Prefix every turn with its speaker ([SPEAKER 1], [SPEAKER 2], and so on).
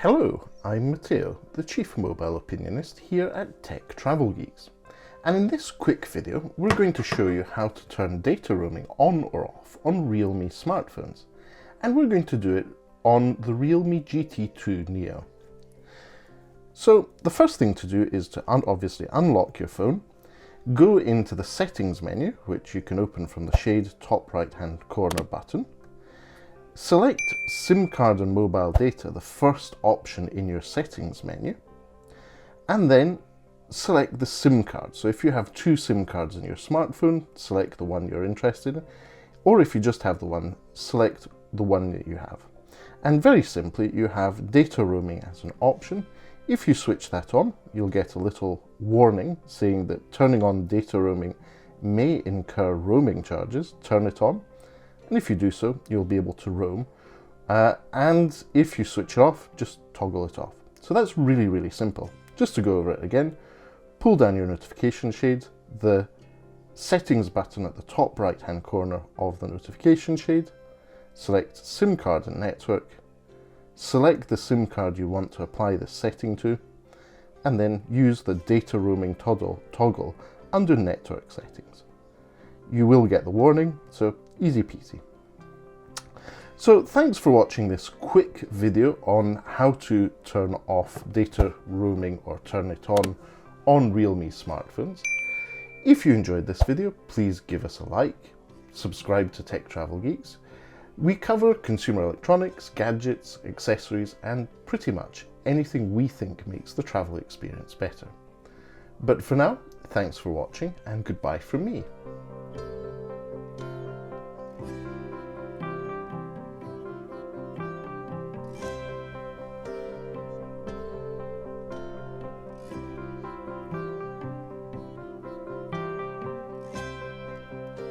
[SPEAKER 1] Hello, I'm Matteo, the Chief Mobile Opinionist here at Tech Travel Geeks. And in this quick video, we're going to show you how to turn data roaming on or off on Realme smartphones. And we're going to do it on the Realme GT2 Neo. So the first thing to do is to obviously unlock your phone, go into the settings menu, which you can open from the shade top right hand corner button. Select SIM card and mobile data, the first option in your settings menu, and then select the SIM card. So if you have two SIM cards in your smartphone, select the one you're interested in, or if you just have the one, select the one that you have. And very simply, you have data roaming as an option. If you switch that on, you'll get a little warning saying that turning on data roaming may incur roaming charges. Turn it on. And if you do so, you'll be able to roam. And if you switch it off, just toggle it off. So that's really, really simple. Just to go over it again, pull down your notification shade, the settings button at the top right hand corner of the notification shade, select SIM card and network, select the SIM card you want to apply this setting to, and then use the data roaming toggle under network settings. You will get the warning, so easy peasy. So thanks for watching this quick video on how to turn off data roaming or turn it on Realme smartphones. If you enjoyed this video, please give us a like, subscribe to Tech Travel Geeks. We cover consumer electronics, gadgets, accessories, and pretty much anything we think makes the travel experience better. But for now, thanks for watching and goodbye from me.